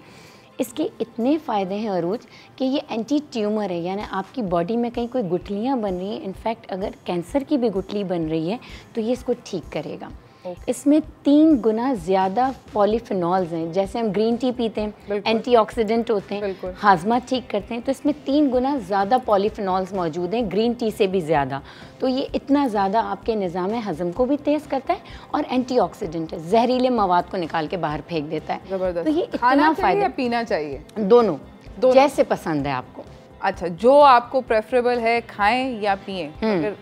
इसके इतने फ़ायदे हैं अरूज कि ये एंटी ट्यूमर है, यानी आपकी बॉडी में कहीं कोई गुठलियाँ बन रही हैं, इनफैक्ट अगर कैंसर की भी गुठली बन रही है तो ये इसको ठीक करेगा। इसमें 3 गुना ज़्यादा पॉलीफिनॉल्स हैं। जैसे हम ग्रीन टी पीते हैं, एंटीऑक्सीडेंट होते हैं, हाजमा ठीक करते हैं, तो इसमें 3 गुना ज़्यादा पॉलीफिनॉल्स मौजूद हैं, ग्रीन टी से भी ज़्यादा। तो ये इतना ज़्यादा आपके निज़ाम हज़म को भी तेज़ करता है और एंटीऑक्सीडेंट है, जहरीले मवाद को निकाल के बाहर फेंक देता है। तो ये इतना फ़ायदा। पीना चाहिए दोनों जैसे पसंद है आपको। अच्छा, जो आपको प्रेफरेबल है खाएं या पिएं,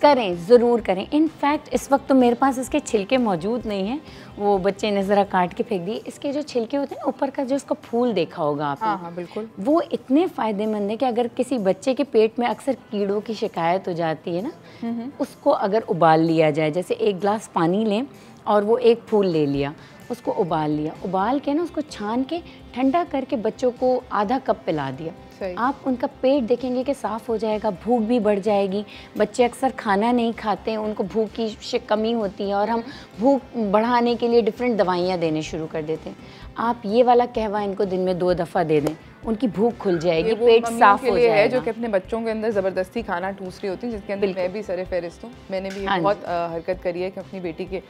करें ज़रूर करें। इनफैक्ट इस वक्त तो मेरे पास इसके छिलके मौजूद नहीं हैं, वो बच्चे ने ज़रा काट के फेंक दिए। इसके जो छिलके होते हैं ऊपर का, जो इसका फूल देखा होगा आपने। हाँ, बिल्कुल। वो इतने फ़ायदेमंद है कि अगर किसी बच्चे के पेट में अक्सर कीड़ों की शिकायत हो जाती है ना, उसको अगर उबाल लिया जाए, जैसे 1 गिलास पानी लें और वो 1 फूल ले लिया, उसको उबाल लिया, उबाल के ना उसको छान के ठंडा करके बच्चों को आधा कप पिला दिया, आप उनका पेट देखेंगे कि साफ़ हो जाएगा, भूख भी बढ़ जाएगी। बच्चे अक्सर खाना नहीं खाते हैं, उनको भूख की कमी होती है, और हम भूख बढ़ाने के लिए डिफरेंट दवाइयाँ देने शुरू कर देते हैं। आप ये वाला कहवा इनको दिन में 2 दफ़ा दे दें, उनकी भूख खुल जाएगी, पेट साफ हो जाएगा। है जो कि अपने बच्चों के अंदर ज़बरदस्ती खाना ठूस रही होती है, जिसके अंदर मैं भी सरे फहरिस्त हूँ। मैंने भी बहुत हरकत करी है कि अपनी बेटी के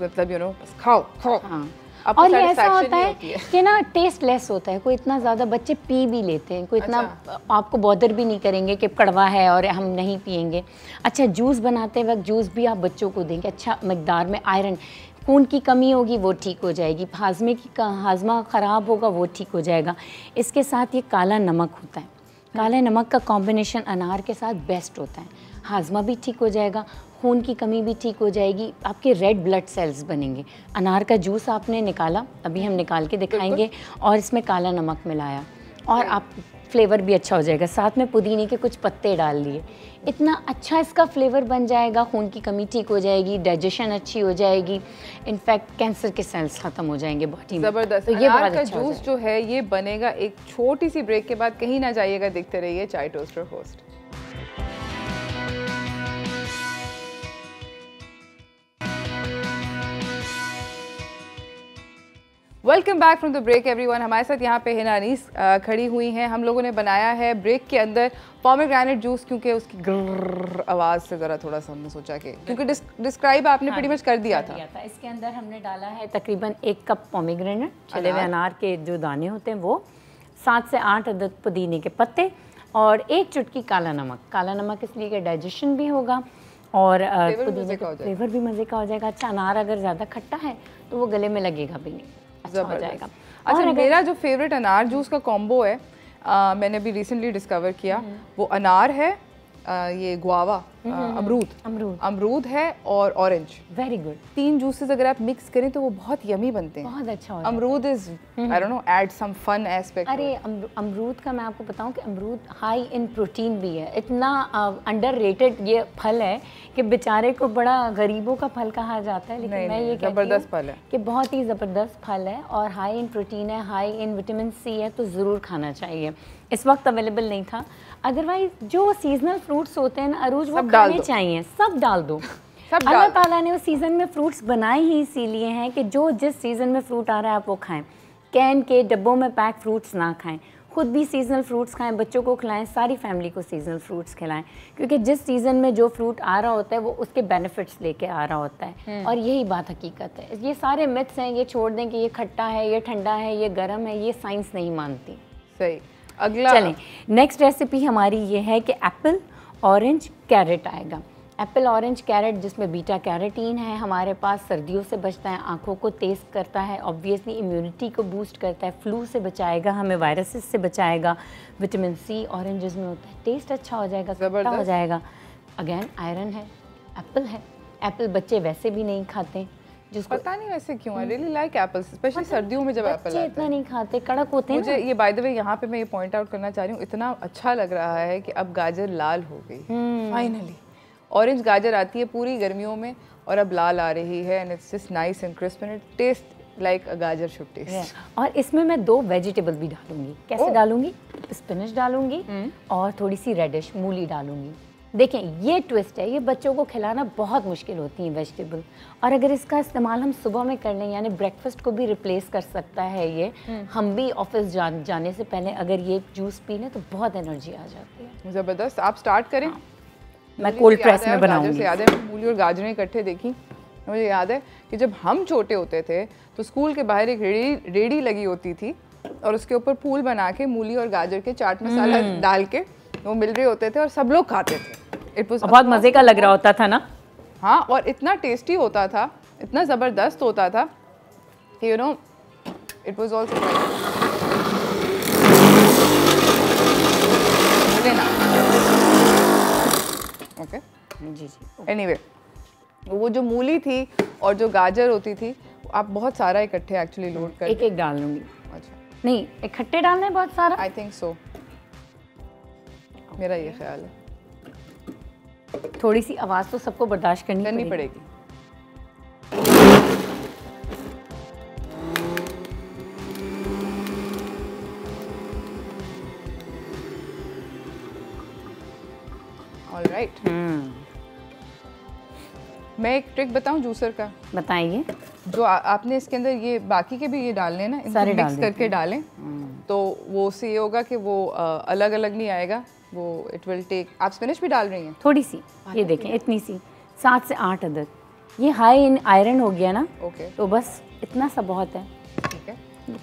मतलब खाओ। हाँ। और ये ऐसा होता है कि ना टेस्ट लेस होता है, कोई इतना ज़्यादा बच्चे पी भी लेते हैं, कोई इतना आपको बॉदर भी नहीं करेंगे कि कड़वा है और हम नहीं पिएंगे। अच्छा, जूस बनाते वक्त जूस भी आप बच्चों को देंगे अच्छा मकदार में। आयरन, खून की कमी होगी वो ठीक हो जाएगी, हाजमा ख़राब होगा वो ठीक हो जाएगा। इसके साथ ये काला नमक होता है, काले नमक का कॉम्बिनेशन अनार के साथ बेस्ट होता है, हाजमा भी ठीक हो जाएगा, खून की कमी भी ठीक हो जाएगी, आपके रेड ब्लड सेल्स बनेंगे। अनार का जूस आपने निकाला, अभी हम निकाल के दिखाएंगे, और इसमें काला नमक मिलाया, और आप फ्लेवर भी अच्छा हो जाएगा। साथ में पुदीने के कुछ पत्ते डाल लिए, इतना अच्छा इसका फ्लेवर बन जाएगा, खून की कमी ठीक हो जाएगी, डाइजेशन अच्छी हो जाएगी, इनफैक्ट कैंसर के सेल्स ख़त्म हो जाएंगे बॉडी में। ज़बरदस्त। तो ये बहुत अच्छा जूस जो है ये बनेगा एक छोटी सी ब्रेक के बाद। कहीं ना जाइएगा, देखते रहिए chai toaster host. Welcome back from the break everyone. हमारे साथ यहाँ पे हिना अनीस खड़ी हुई हैं। हम लोगों ने बनाया है ब्रेक के अंदर पोमेग्रेनेट जूस, क्योंकि उसकी ग्रर आवाज़ से ज़रा थोड़ा सा हमने सोचा कि क्योंकि डिस्क्राइब आपने pretty much कर दिया था। इसके अंदर हमने डाला है तकरीबन 1 कप पोमेग्रेनेट, छिले हुए अनार के जो दाने होते हैं वो, 7 से 8 अदद पुदीने के पत्ते और 1 चुटकी काला नमक। काला नमक इसलिए कि डाइजेशन भी होगा और पुदीने का फ्लेवर भी मज़े का हो जाएगा। अच्छा, अनार अगर ज़्यादा खट्टा है तो वो गले में लगेगा भी नहीं, अच्छा हो जाएगा। अच्छा, मेरा जो फेवरेट अनार जूस का कॉम्बो है, मैंने अभी रिसेंटली डिस्कवर किया, वो अनार है, ये गुआवा, अमरूद है और ऑरेंज। Very good. 3 जूसेस अगर आप मिक्स करें तो वो बहुत यमी बनते हैं, बहुत अच्छा होता है। अमरूद is I don't know add some fun aspect. अरे अमरूद का मैं आपको बताऊं कि अमरूद हाई इन प्रोटीन भी है। इतना अंडररेटेड ये फल है कि बेचारे को बड़ा गरीबों का फल कहा जाता है, लेकिन मैं ये ज़बरदस्त फल है कि बहुत ही ज़बरदस्त फल है और हाई इन प्रोटीन है, हाई इन विटामिन सी है, तो ज़रूर खाना चाहिए। इस वक्त अवेलेबल नहीं था, अदरवाइज जो सीजनल फ्रूट्स होते हैं ना अरूज, वो खाने चाहिए, सब डाल दो। अल्लाह ताला ने उस सीज़न में फ्रूट्स बनाए ही इसीलिए हैं कि जो जिस सीज़न में फ्रूट आ रहा है आप वो खाएं। कैन के डब्बों में पैक फ्रूट्स ना खाएं, खुद भी सीजनल फ्रूट्स खाएं, बच्चों को खिलाएं, सारी फैमिली को सीजनल फ्रूट्स खिलाएं, क्योंकि जिस सीज़न में जो फ्रूट आ रहा होता है वो उसके बेनिफिट्स लेके आ रहा होता है। और यही बात हकीकत है। ये सारे मिथ्स हैं, ये छोड़ दें कि ये खट्टा है, ये ठंडा है, ये गर्म है, ये साइंस नहीं मानती। सही। अगला चलें, नेक्स्ट रेसिपी हमारी ये है कि एप्पल ऑरेंज कैरेट आएगा। एप्पल ऑरेंज कैरेट जिसमें बीटा कैरोटीन है हमारे पास, सर्दियों से बचता है, आंखों को तेज़ करता है, ऑब्वियसली इम्यूनिटी को बूस्ट करता है, फ्लू से बचाएगा, हमें वायरसेस से बचाएगा, विटामिन सी ऑरेंजेस में होता है, टेस्ट अच्छा हो जाएगा, खट्टा हो जाएगा। अगेन आयरन है, एप्पल बच्चे वैसे भी नहीं खाते, जिसको पता नहीं वैसे क्यों। I really like apples, specially सर्दियों में जब एप्पल आते हैं। इतना नहीं खाते, कड़क होते हैं। मुझे ये बाय द वे यहाँ पे मैं ये पॉइंट आउट करना चाह रही हूँ, इतना अच्छा लग रहा है कि अब गाजर लाल हो गई फाइनली। ऑरेंज गाजर आती है पूरी गर्मियों में और अब लाल आ रही है, and it's just nice and crisp and it taste like अ गाजर शुड टेस्ट। और इसमें मैं 2 वेजिटेबल भी डालूंगी। कैसे डालूंगी? स्पिनच डालूंगी और थोड़ी सी रेडिश मूली डालूंगी। देखें, ये ट्विस्ट है, ये बच्चों को खिलाना बहुत मुश्किल होती है वेजिटेबल, और अगर इसका इस्तेमाल हम सुबह में कर लें, यानी ब्रेकफास्ट को भी रिप्लेस कर सकता है ये। हम भी ऑफिस जाने से पहले अगर ये जूस पी लें तो बहुत एनर्जी आ जाती है। ज़बरदस्त। आप स्टार्ट करें। हाँ। मैं कोल्ड प्रेस में बनाऊंगी। से याद है मूली और गाजरें इकट्ठे देखी, मुझे याद है कि जब हम छोटे होते थे तो स्कूल के बाहर एक रेडी लगी होती थी और उसके ऊपर फूल बना के मूली और गाजर के चाट मसाला डाल के वो मिल रहे होते थे और सब लोग खाते थे। इट वाज बहुत मज़े का लग रहा होता था ना। हाँ, और इतना टेस्टी होता था, इतना ज़बरदस्त होता था कि you know it was also okay जी। एनीवे, वो जो मूली थी और जो गाजर होती थी, आप बहुत सारा इकट्ठे एक्चुअली लोड कर एक डाल लूँगी। अच्छा, नहीं, इकट्ठे डालना है बहुत सारा। आई थिंक सो, मेरा ये ख्याल है। थोड़ी सी आवाज़ तो सबको बर्दाश्त करनी पड़ेगी। ऑलराइट। मैं एक ट्रिक बताऊं जूसर का? बताइए। जो आपने इसके अंदर ये बाकी के भी ये डालने हैं ना, इनको मिक्स करके डालें तो वो से ये होगा कि वो अलग अलग नहीं आएगा, वो इट विल टेक। आप स्पिनच भी डाल रही हैं? थोड़ी सी, ये देखें इतनी सी, 7 से 8 अदद। ये हाई इन आयरन हो गया ना, तो बस इतना सा बहुत है। ठीक है,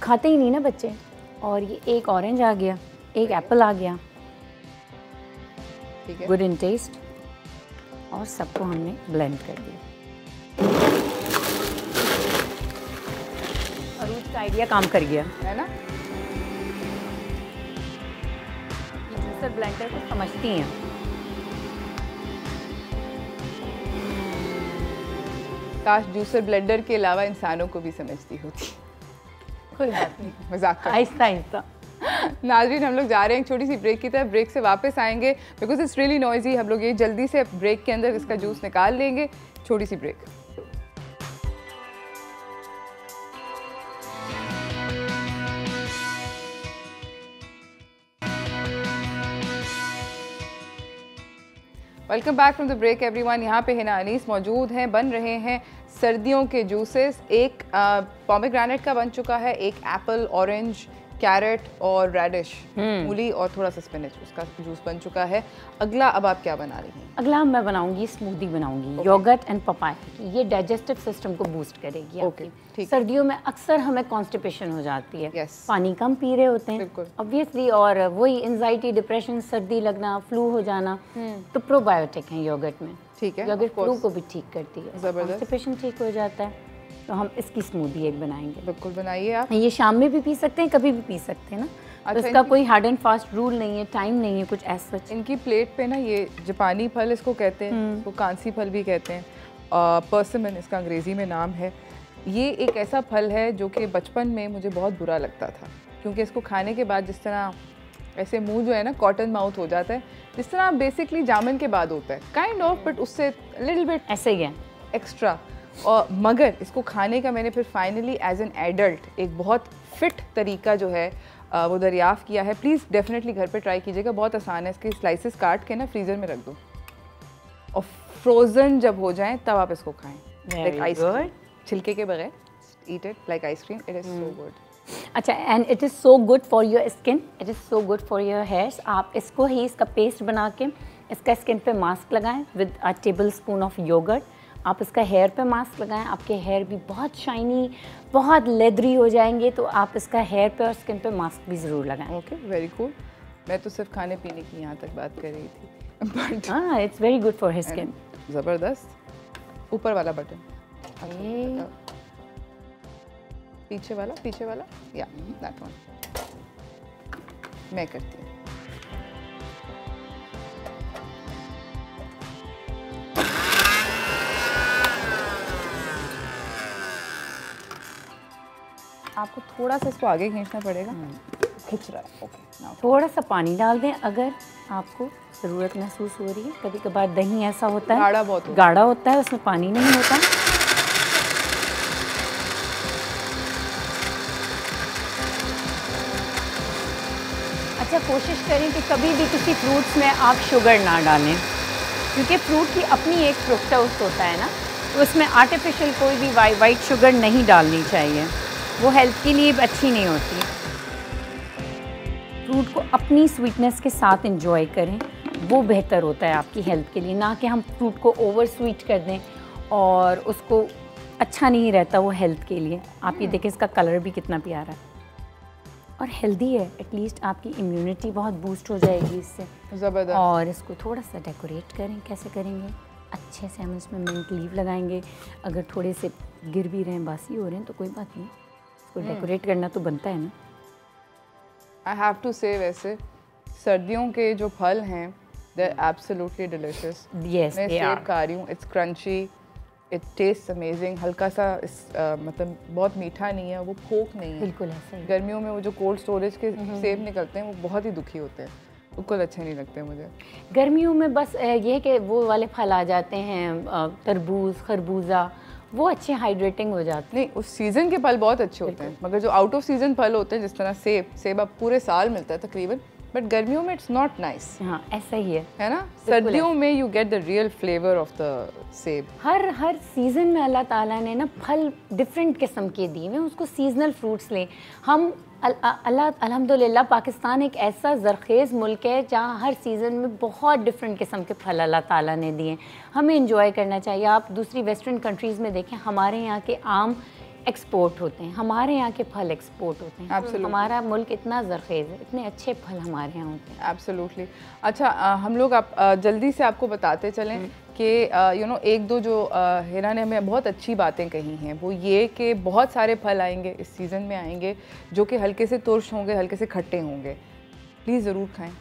खाते ही नहीं ना बच्चे। और ये एक ऑरेंज आ गया, एक एप्पल आ गया, गुड इन टेस्ट, और सबको हमने ब्लेंड कर दिया और उसका आइडिया काम कर गया है ना। जूसर ब्लेंडर को समझती हैं। काश जूसर ब्लेंडर के अलावा इंसानों को भी समझती होती। कोई बात नहीं, मजाक कर। आहिस्ता आहिस्ता। नाज़रीन, हम लोग जा रहे हैं एक छोटी सी ब्रेक की तरफ। ब्रेक से वापस आएंगे बिकॉज इट्स रियली नॉइजी। हम लोग ये जल्दी से ब्रेक के अंदर इसका जूस निकाल लेंगे। छोटी सी break. Welcome back from the break everyone. यहाँ पे हिना अनीस मौजूद हैं, बन रहे हैं सर्दियों के जूसेस, एक पोमेग्रेनेट का बन चुका है, एक एप्पल, ऑरेंज, कैरेट और रेडिश, मूली और थोड़ा सा स्पिनच, उसका जूस बन चुका है। अगला अब आप क्या बना रही हैं? अगला मैं बनाऊंगी स्मूदी बनाऊंगी योगर्ट एंड पपाया की। ये डाइजेस्टिव सिस्टम को बूस्ट करेगी आपकी। सर्दियों में अक्सर हमें कॉन्स्टिपेशन हो जाती है, पानी कम पी रहे होते हैं ऑब्वियसली, और वही एंजाइटी, डिप्रेशन, सर्दी लगना, फ्लू हो जाना, तो प्रोबायोटिक है योगर्ट में। ठीक है, योगर्ट फ्लू को भी ठीक करती है, कॉन्स्टिपेशन ठीक हो जाता है। तो हम इसकी स्मूदी एक बनाएंगे। बिल्कुल बनाइए आप। ये शाम में भी पी सकते हैं, कभी भी पी सकते हैं ना। तो इसका कोई हार्ड एंड फास्ट रूल नहीं है, टाइम नहीं है कुछ ऐसा। इनकी प्लेट पे ना ये जापानी फल इसको कहते हैं, इसको कांसी फल भी कहते हैं, पर्सिमन इसका अंग्रेज़ी में नाम है। ये एक ऐसा फल है जो कि बचपन में मुझे बहुत बुरा लगता था, क्योंकि इसको खाने के बाद जिस तरह ऐसे मुंह जो है ना कॉटन माउथ हो जाता है, जिस तरह बेसिकली जामुन के बाद होता है काइंड ऑफ, बट उससे लिटिल बिट ऐसे ही है एक्स्ट्रा। और मगर इसको खाने का मैंने फिर फाइनली एज एन एडल्ट एक बहुत फिट तरीका जो है वो दरियाफ़्त किया है। प्लीज़ डेफिनेटली घर पे ट्राई कीजिएगा, बहुत आसान है। इसके स्लाइसेस काट के ना फ्रीज़र में रख दो और फ्रोज़न जब हो जाएं तब आप इसको खाएं, लाइक आइसक्रीम, छिलके के बगैर। Eat it like ice cream, it is so good. अच्छा, and it is so good for your skin, it is so good for your hairs. आप इसको ही, इसका पेस्ट बना के इसका स्किन पे मास्क लगाएं with a tablespoon of yoghurt. आप इसका हेयर पे मास्क लगाएं, आपके हेयर भी बहुत शाइनी, बहुत लेदरी हो जाएंगे। तो आप इसका हेयर पे और स्किन पे मास्क भी ज़रूर लगाएं। Okay, very cool. मैं तो सिर्फ खाने पीने की यहाँ तक बात कर रही थी, बट हाँ, it's very good for his skin. ज़बरदस्त। ऊपर वाला बटन, पीछे वाला, या दैट वन मैं करती हूँ। आपको थोड़ा सा इसको आगे खींचना पड़ेगा, खींच रहा है। ओके, थोड़ा सा पानी डाल दें अगर आपको ज़रूरत महसूस हो रही है। कभी कभार दही ऐसा होता है, गाढ़ा होता है, उसमें पानी नहीं होता। अच्छा, कोशिश करें कि कभी भी किसी फ्रूट्स में आप शुगर ना डालें, क्योंकि फ्रूट की अपनी एक फ्रुक्टोज होता है ना, तो उसमें आर्टिफिशियल कोई भी वाइट शुगर नहीं डालनी चाहिए, वो हेल्थ के लिए अच्छी नहीं होती। फ्रूट को अपनी स्वीटनेस के साथ एंजॉय करें, वो बेहतर होता है आपकी हेल्थ के लिए, ना कि हम फ्रूट को ओवर स्वीट कर दें और उसको अच्छा नहीं रहता वो हेल्थ के लिए। आप ये देखें, इसका कलर भी कितना प्यारा है और हेल्दी है। एटलीस्ट आपकी इम्यूनिटी बहुत बूस्ट हो जाएगी इससे। ज़बरदस्त। और इसको थोड़ा सा डेकोरेट करें। कैसे करेंगे? अच्छे से हम इसमें मिंट लीव लगाएंगे। अगर थोड़े से गिर भी रहे हैं, बासी हो रहे हैं, तो कोई बात नहीं, इसको डेकोरेट करना तो बनता है ना। आई हैव टू से वैसे सर्दियों के जो फल हैं they are absolutely delicious. Yes, मैं सेब खा रही हूँ, it's crunchy, it taste amazing. हल्का सा मतलब बहुत मीठा नहीं है, वो फोक नहीं है, बिल्कुल ऐसा ही। गर्मियों में वो जो कोल्ड स्टोरेज के सेब निकलते हैं वो बहुत ही दुखी होते हैं, बिल्कुल अच्छे नहीं लगते मुझे। गर्मियों में बस ये है कि वो वाले फल आ जाते हैं, तरबूज, खरबूजा, वो अच्छे हाइड्रेटिंग हो जाते हैं। नहीं, उस सीज़न के फल बहुत अच्छे होते हैं, मगर जो आउट ऑफ सीज़न फल होते हैं, जिस तरह सेब अब पूरे साल मिलता है तकरीबन, बट गर्मियों में इट्स नॉट नाइस। हाँ, ऐसा ही है ना। सर्दियों में you get the real flavour of the सेब। हर सीज़न में अल्लाह ताला ने ना फल डिफरेंट किस्म के दिए हैं, उसको सीजनल फ्रूट्स लें हम। अल्हम्दुलिल्लाह पाकिस्तान एक ऐसा ज़रखेज़ मुल्क है जहाँ हर सीज़न में बहुत डिफरेंट किस्म के फल अल्लाह ताला ने दिए, हमें इंजॉय करना चाहिए। आप दूसरी वेस्टर्न कंट्रीज़ में देखें, हमारे यहाँ के आम एक्सपोर्ट होते हैं, हमारे यहाँ के फल एक्सपोर्ट होते हैं। Absolutely. हमारा मुल्क इतना ज़रखेज़ है, इतने अच्छे फल हमारे यहाँ होते हैं। एब्सोल्युटली। अच्छा, हम लोग जल्दी से आपको बताते चलें कि यू नो एक दो जो हिना ने हमें बहुत अच्छी बातें कही हैं, वो ये कि बहुत सारे फल आएंगे इस सीज़न में आएंगे जो कि हल्के से तुर्श होंगे, हल्के से खट्टे होंगे। प्लीज़ ज़रूर खाएं।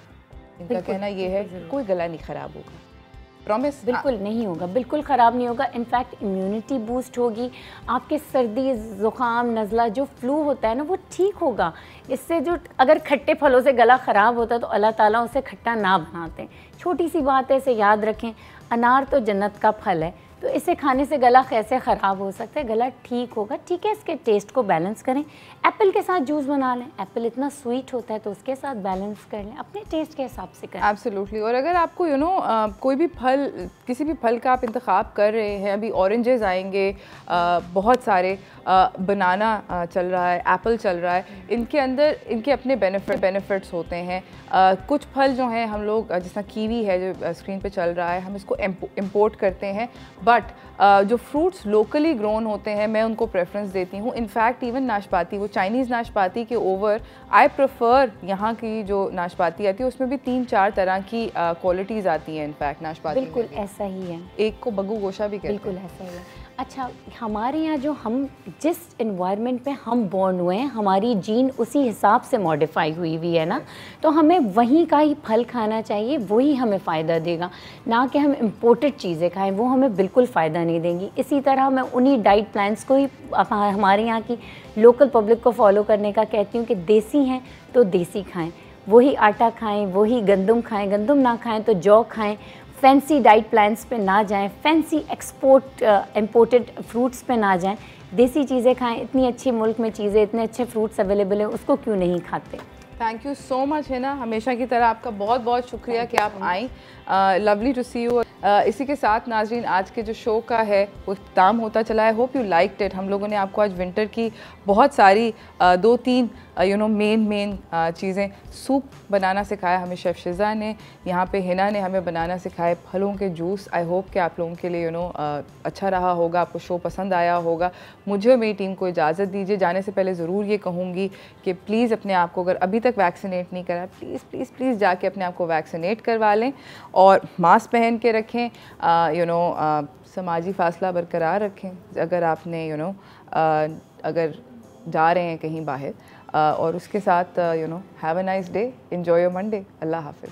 इनका कहना ये है कोई गला नहीं ख़राब होगा। प्रॉमिस? बिल्कुल नहीं होगा, बिल्कुल ख़राब नहीं होगा। इनफैक्ट इम्यूनिटी बूस्ट होगी, आपके सर्दी, ज़ुकाम, नज़ला, जो फ्लू होता है ना, वो ठीक होगा इससे। जो अगर खट्टे फलों से गला ख़राब होता है तो अल्लाह ताला उसे खट्टा ना बनाते हैं। छोटी सी बात है, इसे याद रखें। अनार तो जन्नत का फल है, तो इसे खाने से गला कैसे ख़राब हो सकता है, गला ठीक होगा। ठीक है, इसके टेस्ट को बैलेंस करें, एप्पल के साथ जूस बना लें, एप्पल इतना स्वीट होता है तो उसके साथ बैलेंस कर लें, अपने टेस्ट के हिसाब से करें। एब्सोल्युटली। और अगर आपको कोई भी फल, किसी भी फल का आप इंतखाब कर रहे हैं, अभी ऑरेंजेस आएंगे बहुत सारे, बनाना चल रहा है, एप्पल चल रहा है, इनके अंदर इनके अपने बेनिफिट्स होते हैं। कुछ फल जो हैं हम लोग, जिस तरह कीवी है जो स्क्रीन पे चल रहा है, हम इसको इम्पोर्ट करते हैं, बट जो फ्रूट्स लोकली ग्रोन होते हैं मैं उनको प्रेफरेंस देती हूँ। इनफैक्ट इवन नाशपाती, वो चाइनीज़ नाशपाती के ओवर आई प्रेफर यहाँ की जो नाशपाती आती है उसमें भी 3-4 तरह की क्वालिटीज़ आती हैं। इनफैक्ट नाशपाती बिल्कुल ऐसा ही है, एक को बग्गू गोशा भी कहते हैं। बिल्कुल ऐसा ही है। अच्छा, हमारे यहाँ जो हम जिस इन्वायरमेंट में हम बॉर्न हुए हैं, हमारी जीन उसी हिसाब से मॉडिफाई हुई हुई है ना, तो हमें वहीं का ही फल खाना चाहिए, वही हमें फ़ायदा देगा, ना कि हम इम्पोर्टेड चीज़ें खाएं, वो हमें बिल्कुल फ़ायदा नहीं देंगी। इसी तरह मैं उन्हीं डाइट प्लान्स को ही हमारे यहाँ की लोकल पब्लिक को फॉलो करने का कहती हूँ कि देसी हैं तो देसी खाएँ, वही आटा खाएँ, वही गंदम खाएँ, गंदम ना खाएँ तो जौ खाएँ, फैंसी डाइट प्लान्स पे ना जाएं, फैंसी इम्पोर्टेड फ्रूट्स पे ना जाएं, देसी चीज़ें खाएं। इतनी अच्छी मुल्क में चीज़ें, इतने अच्छे फ्रूट्स अवेलेबल हैं, उसको क्यों नहीं खाते। थैंक यू सो मच है ना, हमेशा की तरह आपका बहुत बहुत शुक्रिया कि आप आई। Lovely to see you. इसी के साथ नाजरीन आज के जो शो का है वो इख्तिताम होता चला है। Hope you liked it. हम लोगों ने आपको आज विंटर की बहुत सारी 2-3 मेन चीज़ें, सूप बनाना सिखाया हमें शेफ़ शिज़ा ने, यहाँ पे हिना ने हमें बनाना सिखाए फलों के जूस। आई होप कि आप लोगों के लिए अच्छा रहा होगा, आपको शो पसंद आया होगा। मुझे और मेरी टीम को इजाज़त दीजिए। जाने से पहले ज़रूर ये कहूँगी कि प्लीज़ अपने आप को, अगर अभी तक वैक्सीनेट नहीं करा, प्लीज़ प्लीज़ प्लीज़ जाके अपने आप को वैक्सीनेट करवा लें और मास्क पहन के रखें, समाजी फासला बरकरार रखें अगर आपने अगर जा रहे हैं कहीं बाहर, और उसके साथ have a nice day, enjoy your Monday. Allah हाफिज़।